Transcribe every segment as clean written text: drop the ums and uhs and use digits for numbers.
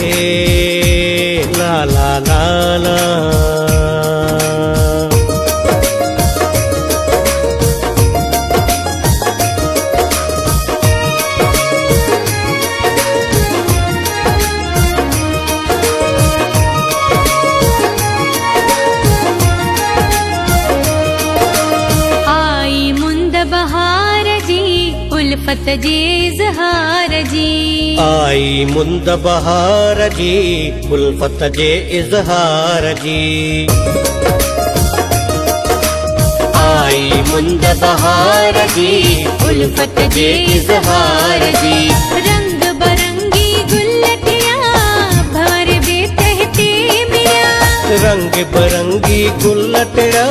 हे ला ला ला ला। उल्फत जे इज़हार जी, आई मुंद बहार जी, उल्फत जे इज़हार जी। आई मुंद बहार जी, उल्फत जे इज़हार जी। रंग बरंगी गुलटिया भर बेतहते मिया, रंग बरंगी गुलटिया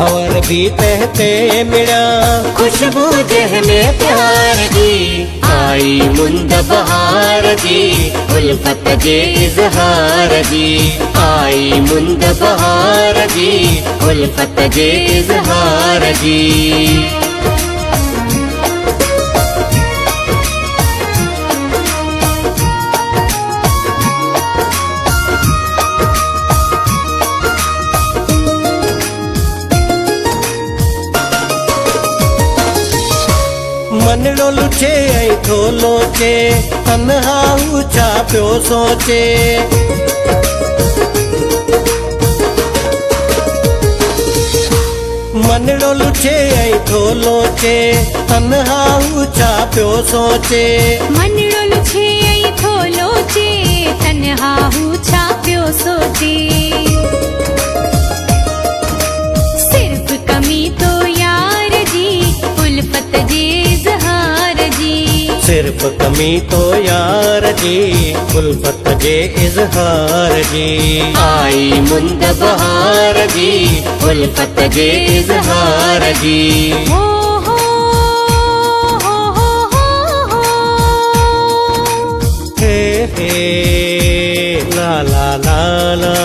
भंवर भी तहते मिया। खुशबू जहने प्यार जी, आई मुंद बहार जी, उल्फत जे इज़हार जी। आई मुंद बहार जी, उल्फत जे इज़हार जी। मनड़ो लुचे ऐं थो लोचे, तन्हा छा पियो सोचे। मनड़ो लुचे ऐं थो लोचे, तन्हा छा पियो सोचे। मनड़ो लुचे ऐं थो लोचे, तन्हा छा पियो सोचे। सिर्फ कमी तो यार जी, उल्फत जे इज़हार जी। सिर्फ कमी तो यार जी, उल्फत जे इज़हार जी। आई मुंद बहार जी, उल्फत जे इज़हार जी। हो हो हो हो हो हे हे ला ला ला ला।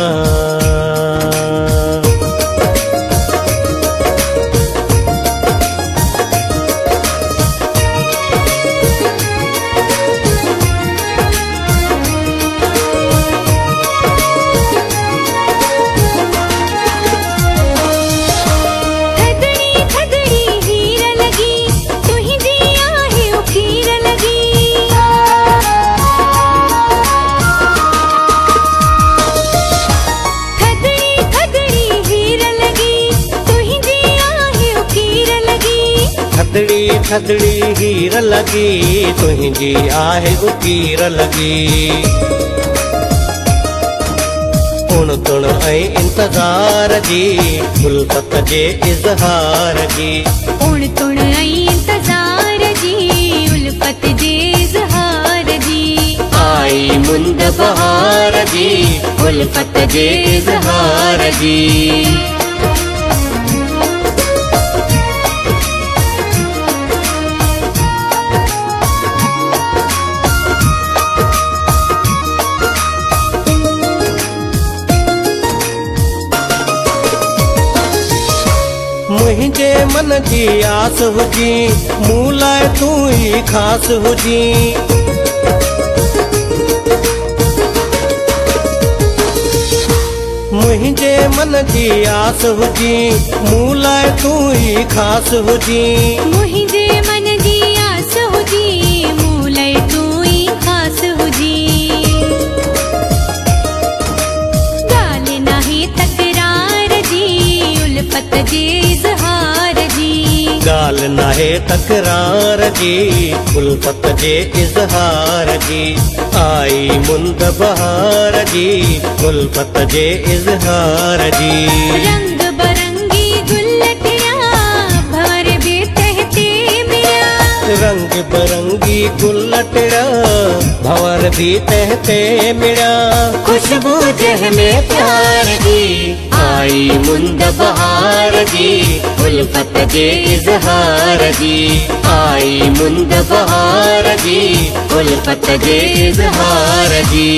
थदड़ी थदड़ी हीर लगी, तुझी आहे उकीर लगी। उण तुण ऐं इंतज़ार जी, उल्फत जे इज़हार जी। उण तुण ऐं इंतज़ार जी, उल्फत जे इज़हार जी। आई मुंद बहार जी, उल्फत जे इज़हार जी। मुझे मन जी आस हुजी, मूं लाइ तू ही खास हुजी। मुझे मन जी आस हुजी, मूं लाइ तू ही खास हुजी। मुझे मन जी आस हुजी, मूं लाइ तू ही खास हुजी। ॻाल्हि नाहे तकरार जी, उल्फत जे इज़हार जी। ॻाल्हि नाहे तकरार जी, उल्फत जे इज़हार जी। आई मुंद बहार जी, उल्फत जे इज़हार जी। रंग बरंगी गुलटिया भर बेतहते मिया, रंग बरंगी गुलटिया भंवर भी तहते मिया। खुशबू जहने प्यार जी, आई मुंद बहार जी, उल्फत जे इज़हार जी। आई मुंद बहार जी, उल्फत जे इज़हार जी।